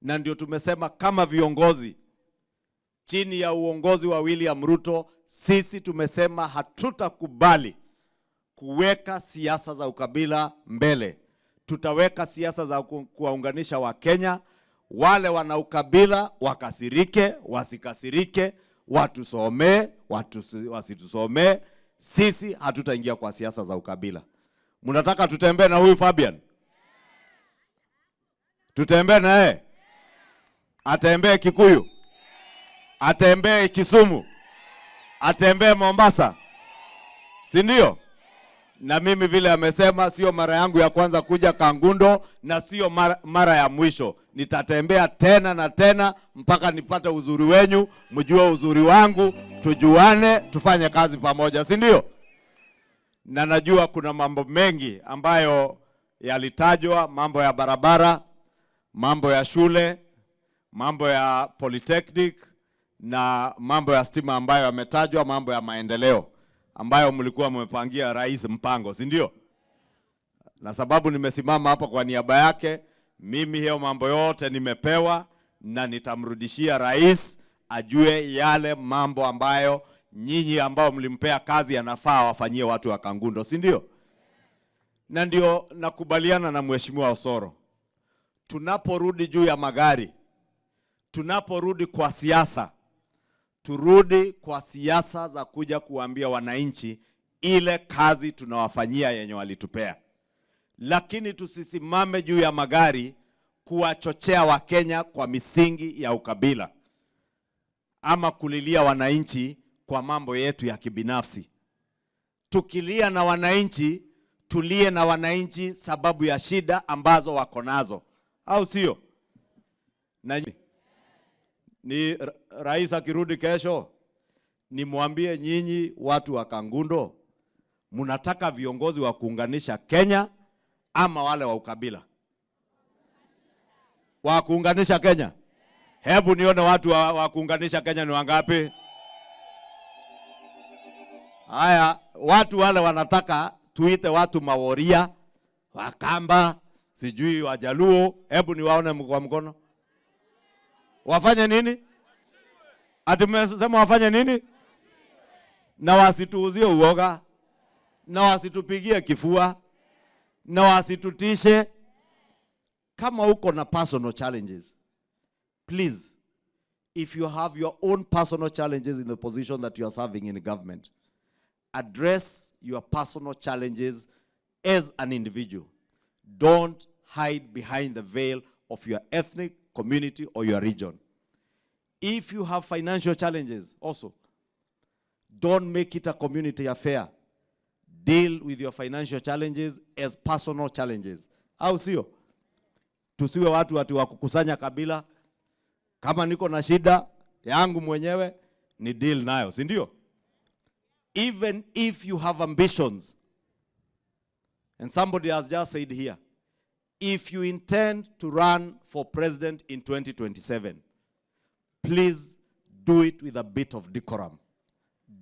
Na ndio tumesema kama viongozi chini ya uongozi wa William Ruto, sisi tumesema hatutakubali kuweka siasa za ukabila mbele. Tutaweka siasa za kuwaunganisha Wakenya. Wale wana ukabila wakasirike, wasikasirike, watusomee, wasitusomee. Sisi hatutaingia kwa siasa za ukabila. Mnataka tutembee na huyu Fabian? Tutembee na yeye? Atembee Kikuyu? Atembee Kisumu? Atembee Mombasa? Si ndio? Na mimi vile amesema, sio mara yangu ya kwanza kuja Kangundo na sio mara ya mwisho. Nitatembea tena na tena mpaka nipate uzuri wenyu, mjue uzuri wangu, tujuane, tufanye kazi pamoja, si ndio? Na najua kuna mambo mengi ambayo yalitajwa, mambo ya barabara, mambo ya shule, mambo ya polytechnic na mambo ya stima ambayo yametajwa, mambo ya maendeleo ambayo mlikuwa mmepangia rais mpango, si ndio? Na sababu nimesimama hapa kwa niaba yake, mimi hiyo mambo yote nimepewa na nitamrudishia rais ajue yale mambo ambayo nyinyi ambao mlimpea kazi yanafaa wafanyie watu wa Kangundo, si ndio? Na ndio nakubaliana na Mheshimiwa Osoro. Tunaporudi juu ya magari, tunaporudi kwa siasa, turudi kwa siasa za kuja kuambia wananchi ile kazi tunawafanyia yenye walitupea. Lakini tusisimame juu ya magari kuwachochea Wakenya kwa misingi ya ukabila ama kulilia wananchi kwa mambo yetu ya kibinafsi. Tukilia na wananchi, tulie na wananchi sababu ya shida ambazo wako nazo, au sio? Na ni rais akirudi kesho, nimwambie nyinyi watu wa Kangundo, mnataka viongozi wa kuunganisha Kenya ama wale wa ukabila? Wa kuunganisha Kenya. Hebu nione watu wa kuunganisha Kenya ni wangapi? Haya, watu wale wanataka tuite watu Maworia, Wakamba, sijui Wajaluo, hebu niwaone kwa mkono. Wafanye nini? Ati mmesema wafanye nini? Na wasituuzie uoga, na wasitupigie kifua, na wasitutishe. Kama uko na personal challenges, please, if you have your own personal challenges in the position that you are serving in government, address your personal challenges as an individual. Don't hide behind the veil of your ethnic community or your region. If you have financial challenges also, don't make it a community affair. Deal with your financial challenges as personal challenges. Au sio? Tusiwe watu wa kukusanya kabila. Kama niko na shida yangu mwenyewe, ni deal nayo, si ndio? Even if you have ambitions, and somebody has just said here, if you intend to run for president in 2027, please do it with a bit of decorum.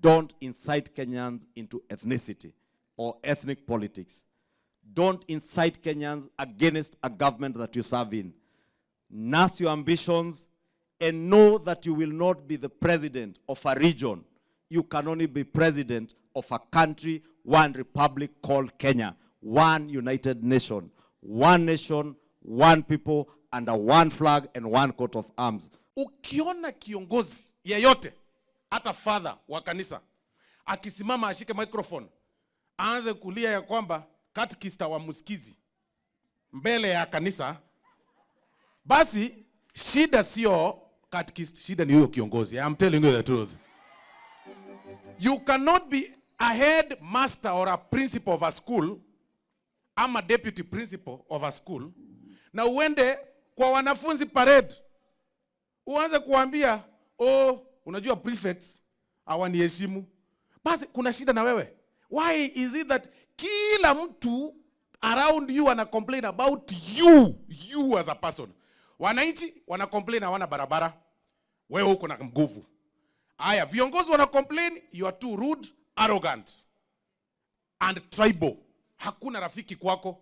Don't incite Kenyans into ethnicity or ethnic politics. Don't incite Kenyans against a government that you serve in. Nurse your ambitions and know that you will not be the president of a region. You can only be president of a country, one republic called Kenya, one united nation, one nation, one people, under one flag and one coat of arms. Ukiona kiongozi yeyote, hata father wa kanisa, akisimama ashike microphone, aanze kulia ya kwamba katekista wa msikizi mbele ya kanisa, basi shida sio katekista, shida ni huyo kiongozi. I'm telling you the truth. You cannot be a headmaster or a principal of a school, ama deputy principal of a school, na uende kwa wanafunzi parade, uanze kuambia, oh, unajua prefects hawaniheshimu. Basi kuna shida na wewe. Why is it that kila mtu around you wana complain about you as a person? Wananchi wana complain hawana barabara, wewe uko na nguvu. Aya, viongozi wana complain you are too rude, arrogant and tribal. Hakuna rafiki kwako.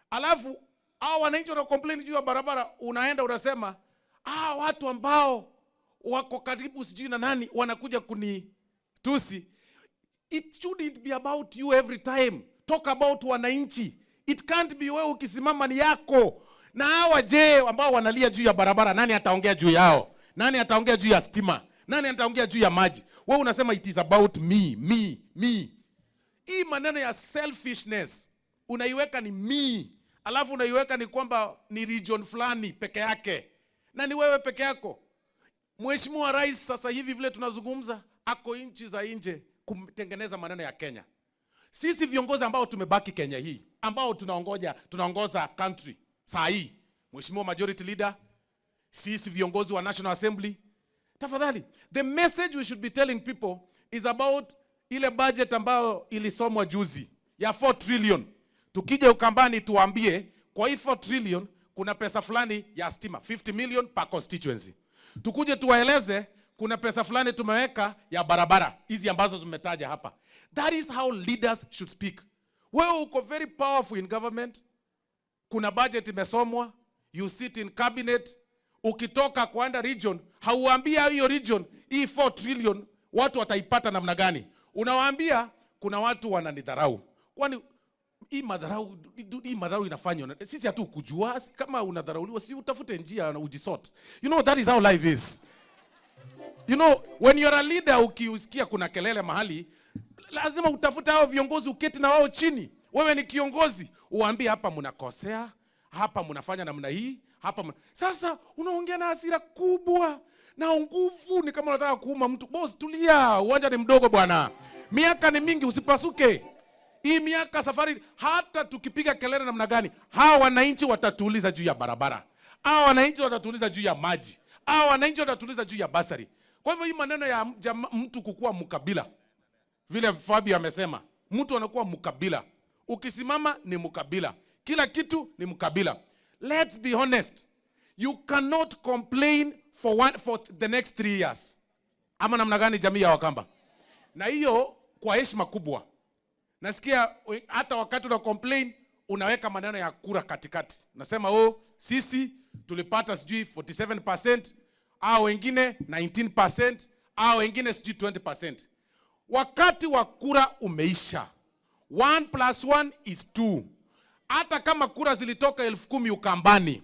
Alafu Hao wananchi wana complain juu ya barabara, unaenda unasema watu ambao wako karibu sijui na nani wanakuja kunitusi. It shouldn't be about you every time. Talk about wananchi. It can't be wewe ukisimama ni yako. Na hawa je ambao wanalia juu ya barabara, nani ataongea juu yao? Nani ataongea juu ya stima? Nani ataongea juu ya maji? Wewe unasema it is about me. Hii maneno ya selfishness unaiweka ni me, alafu unaiweka ni kwamba ni region fulani peke yake, na ni wewe peke yako. Mheshimiwa Rais sasa hivi vile tunazungumza ako nchi za nje kutengeneza maneno ya Kenya. Sisi viongozi ambao tumebaki Kenya hii, ambao tunaongoza country saa hii, Mheshimiwa Majority Leader, sisi viongozi wa National Assembly, tafadhali, the message we should be telling people is about ile budget ambayo ilisomwa juzi ya 4 trillion. Tukija Ukambani tuambie kwa hii 4 trillion kuna pesa fulani ya stima 50 million per constituency. Tukuje tuwaeleze kuna pesa fulani tumeweka ya barabara hizi ambazo zimetaja hapa. That is how leaders should speak. Wewe uko very powerful in government. Kuna budget imesomwa, you sit in cabinet, ukitoka kwenda region, hauambia hiyo region hii 4 trillion watu wataipata namna gani. Unawaambia kuna watu wananidharau. Kwani hii madharau inafanywa. Sisi hatu kujua kama unadharauliwa, si utafute njia na ujisort. You know, that is how life is. You know, when you're a leader, ukiusikia kuna kelele mahali, lazima utafute hao viongozi, uketi na wao chini. Wewe ni kiongozi, uambie hapa mnakosea, hapa mnafanya namna hii, Sasa unaongea na hasira kubwa na nguvu, ni kama unataka kuuma mtu. Boss, tulia, uwanja ni mdogo bwana. Miaka ni mingi, usipasuke. Hii miaka safari, hata tukipiga kelele namna gani, hawa wananchi watatuuliza juu ya barabara. Hawa wananchi watatuuliza juu ya maji. Hawa wananchi watatuuliza juu ya basari. Kwa hivyo hii maneno ya mtu kukua mkabila, vile Fabio amesema, mtu anakuwa mkabila. Ukisimama ni mkabila. Kila kitu ni mkabila. Let's be honest. You cannot complain for the next 3 years. Ama namna gani jamii ya Wakamba? Na hiyo kwa heshima kubwa. Nasikia hata wakati una complain unaweka maneno ya kura katikati. Nasema sisi tulipata sijui 47%, au wengine 19%, au wengine sijui 20%. Wakati wa kura umeisha. 1 + 1 is 2. Hata kama kura zilitoka 10,000 Ukambani,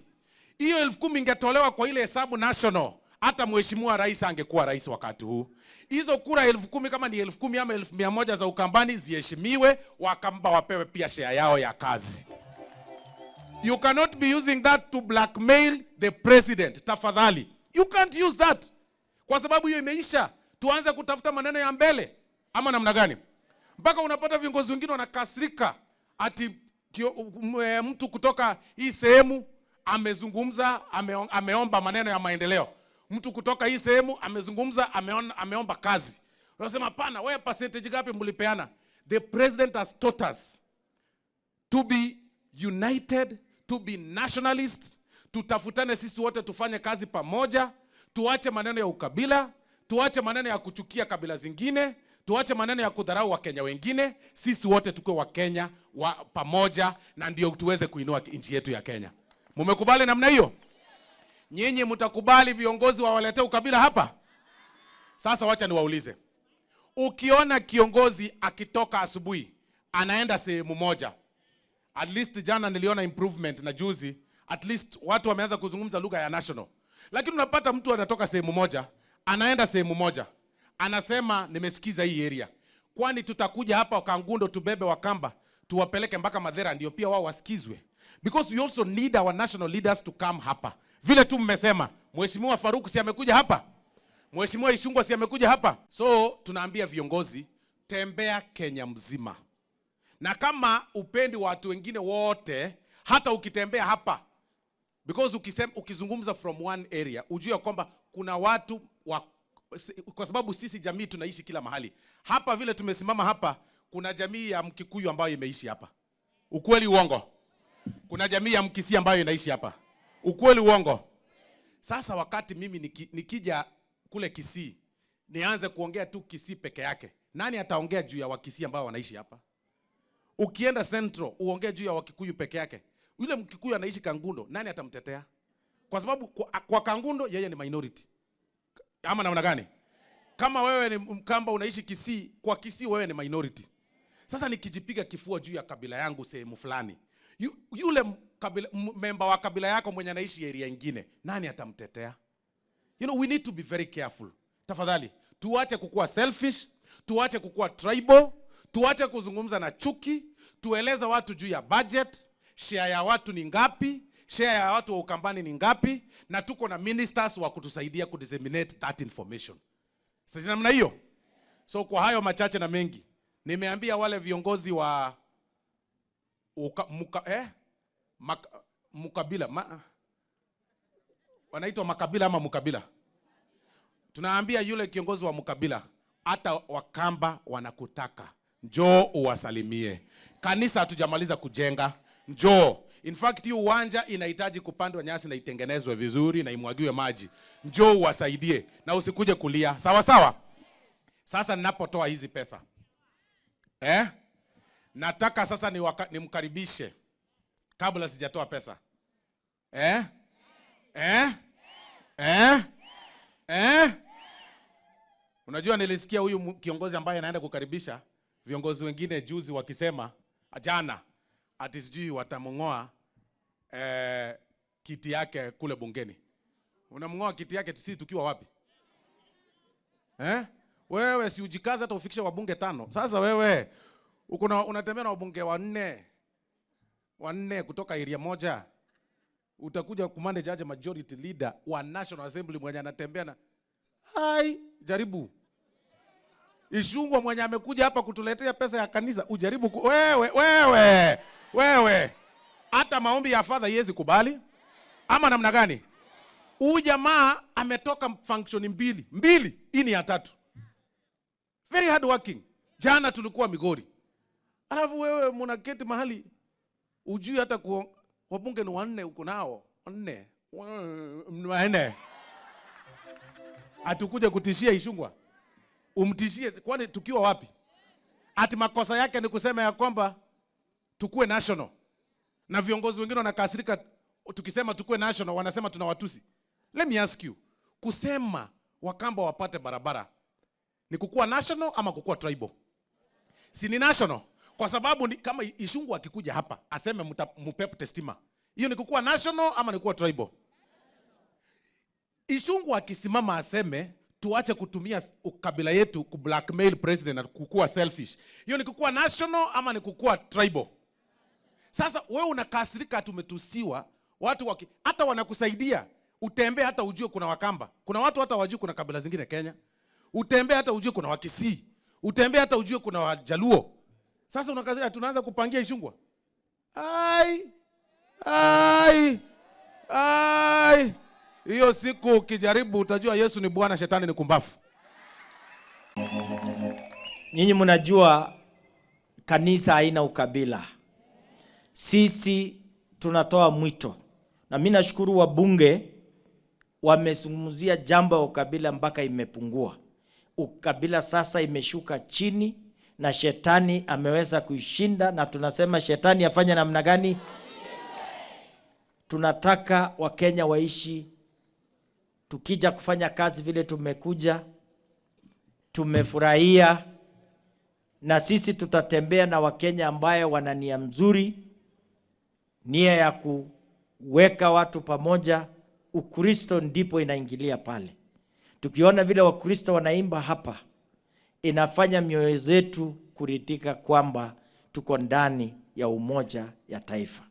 hiyo 10,000 ingetolewa kwa ile hesabu national, hata Mheshimiwa Rais angekuwa rais wakati huu. Hizo kura 10,000 kama ni 10,000 ama 1,100 za Ukambani ziheshimiwe, Wakamba wapewe pia share yao ya kazi. You cannot be using that to blackmail the president. Tafadhali. You can't use that. Kwa sababu hiyo imeisha. Tuanze kutafuta maneno ya mbele. Ama namna gani? Mpaka unapata viongozi wengine wanakasirika ati mtu kutoka hii sehemu amezungumza, ameomba maneno ya maendeleo. Mtu kutoka hii sehemu amezungumza, ameomba kazi. Unasema hapana, wewe percentage gapi mlipeana? The president has taught us to be united, to be nationalists, tutafutane sisi wote tufanye kazi pamoja, tuache maneno ya ukabila, tuache maneno ya kuchukia kabila zingine, tuache maneno ya kudharau Wakenya wengine, sisi wote tukue Wakenya pamoja, na ndio tuweze kuinua nchi yetu ya Kenya. Mumekubali namna hiyo? Nyinyi mtakubali viongozi wawalete ukabila hapa? Sasa wacha niwaulize. Ukiona kiongozi akitoka asubuhi anaenda sehemu moja, at least jana niliona improvement na juzi, at least watu wameanza kuzungumza lugha ya national. Lakini unapata mtu anatoka sehemu moja, anaenda sehemu moja, anasema nimesikiza hii area. Kwani tutakuja hapa Kangundo tubebe Wakamba, tuwapeleke mpaka Madhera ndio pia wao wasikizwe? Because we also need our national leaders to come hapa. Vile tu mmesema, Mheshimiwa Faruku si amekuja hapa? Mheshimiwa Ishungwa si amekuja hapa? So tunaambia viongozi, tembea Kenya mzima. Na kama upendi watu wengine wote, hata ukitembea hapa, because ukizungumza from one area, ujue kwamba kuna watu kwa sababu sisi jamii tunaishi kila mahali. Hapa vile tumesimama hapa, kuna jamii ya Mkikuyu ambayo imeishi hapa. Ukweli uongo? Kuna jamii ya Mkisii ambayo inaishi hapa. Ukweli uongo? Sasa wakati mimi nikija kule Kisii, nianze kuongea tu Kisii peke yake, nani ataongea juu ya Wakisii ambao wanaishi hapa? Ukienda Central uongee juu ya Wakikuyu peke yake, Yule Mkikuyu anaishi Kangundo, nani atamtetea? Kwa sababu kwa Kangundo yeye ni minority. Ama namna gani? Kama wewe ni Mkamba unaishi Kisii, kwa Kisii wewe ni minority. Sasa nikijipiga kifua juu ya kabila yangu sehemu fulani, yule member wa kabila yako mwenye anaishi area nyingine, nani atamtetea? You know, we need to be very careful. Tafadhali, tuache kukua selfish, tuache kukua tribal, tuache kuzungumza na chuki, tueleza watu juu ya budget, share ya watu ni ngapi, share ya watu wa Ukambani ni ngapi, na tuko na ministers wa kutusaidia kudisseminate that information. Sasa namna hiyo. So kwa hayo machache na mengi, nimeambia wale viongozi wa Mukabila, wanaitwa Makabila ama Mukabila. Tunaambia yule kiongozi wa Mukabila, hata Wakamba wanakutaka, njoo uwasalimie. Kanisa hatujamaliza kujenga, njoo. In fact, hiyo uwanja inahitaji kupandwa nyasi na itengenezwe vizuri na imwagiwe maji. Njoo uwasaidie na usikuje kulia. Sawa sawa? Sasa ninapotoa hizi pesa, nataka sasa nimkaribishe kabla sijatoa pesa. Unajua nilisikia huyu kiongozi ambaye anaenda kukaribisha viongozi wengine juzi wakisema jana ati sijui watamngoa kiti yake kule bungeni. Unamngoa kiti yake sisi tukiwa wapi? Wewe si ujikaza hata ufikishe wabunge 5. Sasa wewe unatembea na wabunge wanne kutoka area moja. Utakuja kumande judge majority leader wa National Assembly mwenye anatembea na jaribu. Ishungwa mwenye amekuja hapa kutuletea pesa ya kanisa, ujaribu wewe. Hata maombi ya father yezi kubali. Ama namna gani? Huyu jamaa ametoka function mbili, hii ni ya 3. Very hard working. Jana tulikuwa Migori. Alafu wewe mnaketi mahali ujui hata wabunge ni 4 uko nao. 4. Atukuja kutishia Ishungwa. Umtishie, kwani tukiwa wapi? Ati makosa yake ni kusema ya kwamba tukue national. Na viongozi wengine wanakasirika tukisema tukue national, wanasema tunawatusi. Let me ask you, kusema Wakamba wapate barabara ni kukua national ama kukua tribal? Si ni national. Kwa sababu kama Ishungwa akikuja hapa aseme mupepte stima, hiyo ni kukua national ama ni kukua tribal? Ishungwa akisimama aseme tuache kutumia ukabila yetu ku blackmail president na kukua selfish, hiyo ni kukua national ama ni kukua tribal? Sasa wewe unakasirika tumetusiwa, watu hata wanakusaidia utembee hata ujue kuna Wakamba. Kuna watu hata wajue kuna kabila zingine Kenya. Utembee hata ujue kuna Wakisii. Utembee hata ujue kuna Wajaluo. Sasa unakasirika tunaanza kupangia Ishungwa. Hiyo siku ukijaribu utajua Yesu ni Bwana, shetani ni kumbafu. Nyinyi mnajua kanisa haina ukabila. Sisi tunatoa mwito. Na mimi nashukuru wabunge wamezungumzia jambo ya ukabila mpaka imepungua. Ukabila sasa imeshuka chini na shetani ameweza kuishinda, na tunasema shetani afanye namna gani? Tunataka Wakenya waishi, tukija kufanya kazi vile tumekuja, tumefurahia, na sisi tutatembea na Wakenya ambaye wana nia mzuri, nia ya kuweka watu pamoja. Ukristo ndipo inaingilia pale. Tukiona vile Wakristo wanaimba hapa, inafanya mioyo zetu kuridhika kwamba tuko ndani ya umoja ya taifa.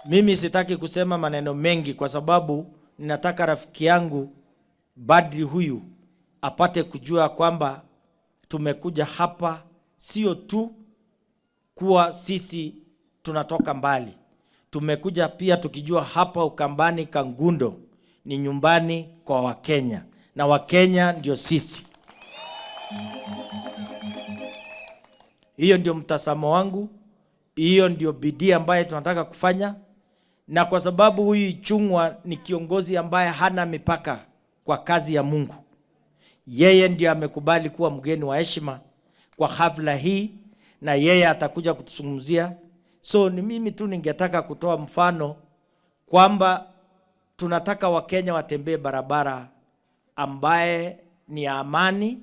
Mimi sitaki kusema maneno mengi kwa sababu ninataka rafiki yangu Badri huyu apate kujua kwamba tumekuja hapa sio tu kuwa sisi tunatoka mbali. Tumekuja pia tukijua hapa Ukambani Kangundo ni nyumbani kwa Wakenya, na Wakenya ndio sisi. Hiyo ndio mtazamo wangu, hiyo ndio bidii ambaye tunataka kufanya. Na kwa sababu huyu Ichung'wah ni kiongozi ambaye hana mipaka kwa kazi ya Mungu, yeye ndio amekubali kuwa mgeni wa heshima kwa hafla hii, na yeye atakuja kutuzungumzia. So ni mimi tu ningetaka kutoa mfano kwamba tunataka Wakenya watembee barabara ambaye ni ya amani,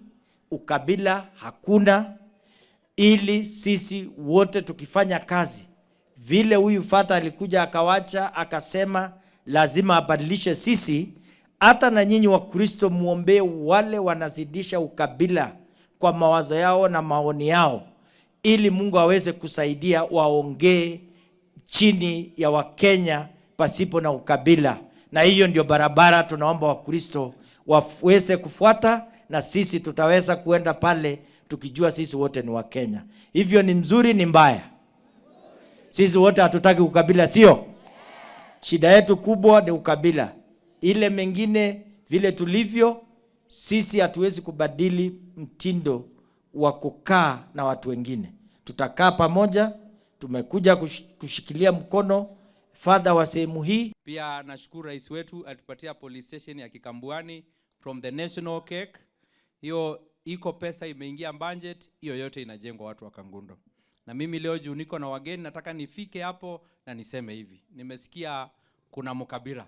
ukabila hakuna, ili sisi wote tukifanya kazi vile huyu Fata alikuja akawacha akasema lazima abadilishe sisi. Hata na nyinyi wa Kristo muombe wale wanazidisha ukabila kwa mawazo yao na maoni yao, ili Mungu aweze kusaidia waongee chini ya Wakenya pasipo na ukabila. Na hiyo ndio barabara tunaomba wa Kristo waweze kufuata, na sisi tutaweza kuenda pale tukijua sisi wote ni Wakenya. Hivyo ni mzuri ni mbaya? Sisi wote hatutaki ukabila, sio? Shida yetu kubwa ni ukabila. Ile mengine vile tulivyo sisi hatuwezi kubadili mtindo wa kukaa na watu wengine. Tutakaa pamoja, tumekuja kushikilia mkono Father wa sehemu hii. Pia nashukuru rais wetu atupatia police station ya Kikambuani from the national cake. Hiyo iko pesa imeingia budget, hiyo yote inajengwa watu wa Kangundo. Na mimi leo juu niko na wageni nataka nifike hapo na niseme hivi. Nimesikia kuna Mukabila.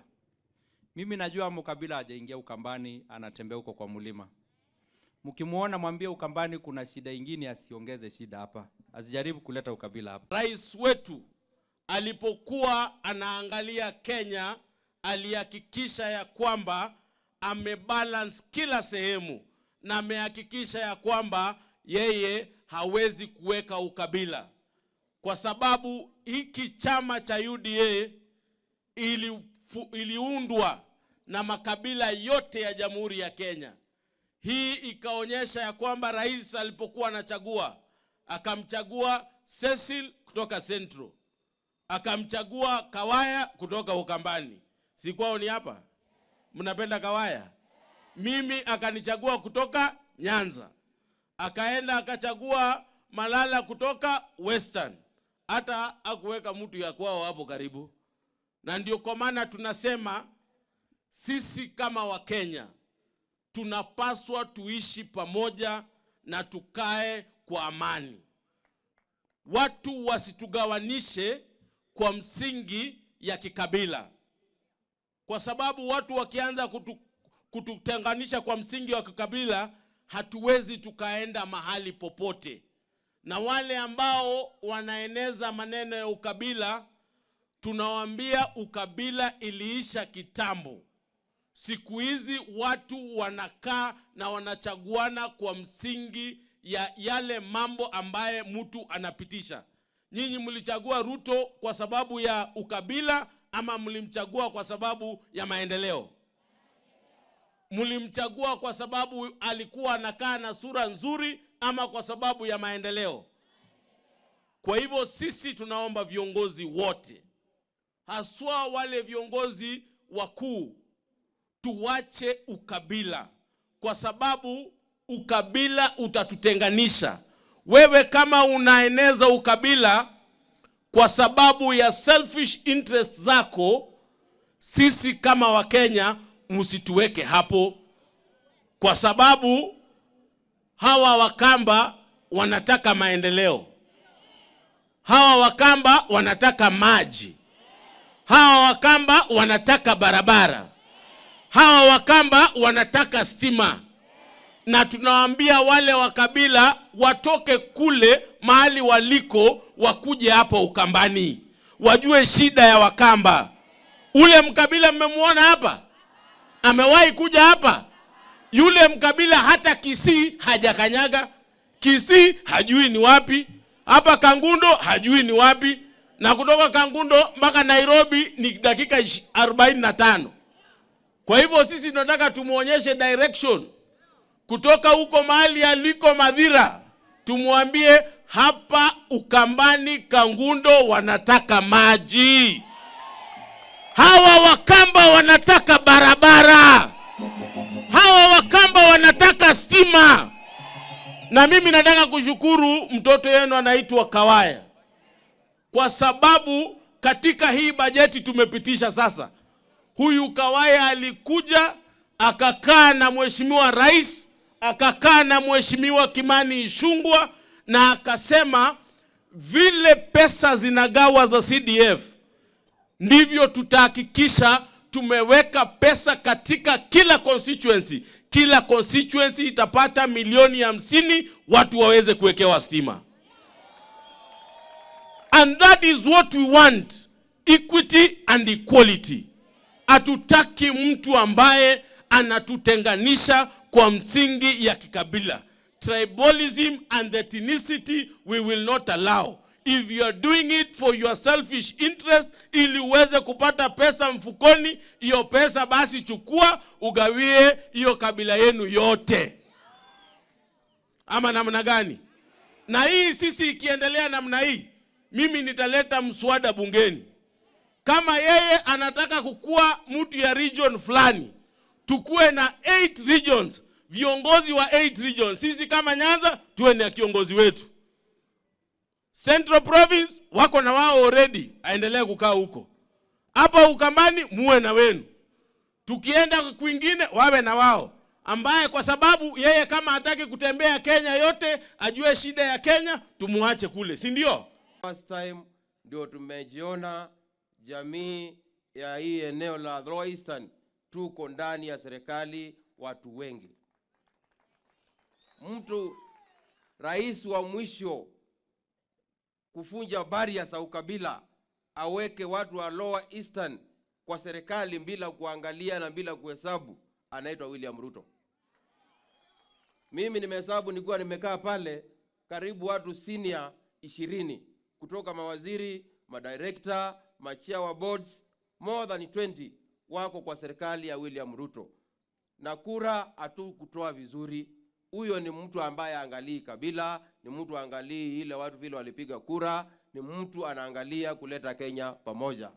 Mimi najua Mukabila hajaingia Ukambani, anatembea huko kwa mlima. Mkimuona mwambie Ukambani kuna shida ingine, asiongeze shida hapa. Asijaribu kuleta ukabila hapa. Rais wetu alipokuwa anaangalia Kenya alihakikisha ya kwamba amebalance kila sehemu, na amehakikisha ya kwamba yeye hawezi kuweka ukabila, kwa sababu hiki chama cha UDA iliundwa na makabila yote ya Jamhuri ya Kenya. Hii ikaonyesha ya kwamba rais alipokuwa anachagua, akamchagua Cecil kutoka Central, akamchagua Kawaya kutoka Ukambani. Si kwao ni hapa? Mnapenda Kawaya? Mimi akanichagua kutoka Nyanza. Akaenda akachagua Malala kutoka Western. Hata hakuweka mtu ya kwao hapo karibu. Na ndio kwa maana tunasema sisi kama Wakenya tunapaswa tuishi pamoja na tukae kwa amani. Watu wasitugawanishe kwa msingi ya kikabila, kwa sababu watu wakianza kututenganisha kwa msingi wa kikabila, hatuwezi tukaenda mahali popote. Na wale ambao wanaeneza maneno ya ukabila, tunawaambia ukabila iliisha kitambo. Siku hizi watu wanakaa na wanachaguana kwa msingi ya yale mambo ambaye mtu anapitisha. Nyinyi mlichagua Ruto kwa sababu ya ukabila ama mlimchagua kwa sababu ya maendeleo? Mlimchagua kwa sababu alikuwa anakaa na sura nzuri ama kwa sababu ya maendeleo? Kwa hivyo sisi tunaomba viongozi wote, haswa wale viongozi wakuu, tuwache ukabila, kwa sababu ukabila utatutenganisha. Wewe kama unaeneza ukabila kwa sababu ya selfish interest zako, sisi kama Wakenya msituweke hapo, kwa sababu hawa Wakamba wanataka maendeleo. Hawa Wakamba wanataka maji. Hawa Wakamba wanataka barabara. Hawa Wakamba wanataka stima. Na tunawaambia wale wakabila watoke kule mahali waliko, wakuje hapa Ukambani, wajue shida ya Wakamba. Ule mkabila mmemuona hapa? Amewahi kuja hapa? Yule mkabila hata Kisii hajakanyaga. Kisii hajui ni wapi. Hapa Kangundo hajui ni wapi. Na kutoka Kangundo mpaka Nairobi ni dakika 45. Kwa hivyo sisi tunataka tumuonyeshe direction. Kutoka huko mahali aliko Madhira, tumuambie hapa Ukambani, Kangundo wanataka maji. Hawa Wakamba wanataka barabara. Hawa Wakamba wanataka stima. Na mimi nataka kushukuru mtoto yenu anaitwa Kawaya, kwa sababu katika hii bajeti tumepitisha sasa, huyu Kawaya alikuja akakaa na Mheshimiwa Rais, akakaa na Mheshimiwa Kimani Ichung'wah, na akasema vile pesa zinagawa za CDF ndivyo tutahakikisha tumeweka pesa katika kila constituency. Kila constituency itapata milioni 50 watu waweze kuwekewa stima. And that is what we want, equity and equality. Hatutaki mtu ambaye anatutenganisha kwa msingi ya kikabila. Tribalism and ethnicity we will not allow. If you are doing it for your selfish interest, ili uweze kupata pesa mfukoni, hiyo pesa basi chukua ugawie hiyo kabila yenu yote. Ama namna gani? Na hii sisi ikiendelea namna hii, mimi nitaleta mswada bungeni. Kama yeye anataka kukua mtu ya region fulani, tukue na 8 regions, viongozi wa 8 regions. Sisi kama Nyanza tuwe na kiongozi wetu. Central Province wako na wao already, aendelee kukaa huko. Hapa Ukambani muwe na wenu. Tukienda kwingine wawe na wao, ambaye kwa sababu yeye kama hataki kutembea Kenya yote, ajue shida ya Kenya, tumuache kule, si ndio? First time ndio tumejiona jamii ya hii eneo la Lower Eastern tuko ndani ya serikali watu wengi. Mtu rais wa mwisho kufunja barriers za ukabila aweke watu wa Lower Eastern kwa serikali bila kuangalia na bila kuhesabu, anaitwa William Ruto. Mimi nimehesabu, nilikuwa nimekaa pale karibu watu senior 20 kutoka mawaziri, madirector, machia wa boards, more than 20 wako kwa serikali ya William Ruto. Na kura hatu kutoa vizuri. Huyo ni mtu ambaye angalii kabila, ni mtu angalii ile watu vile walipiga kura, ni mtu anaangalia kuleta Kenya pamoja.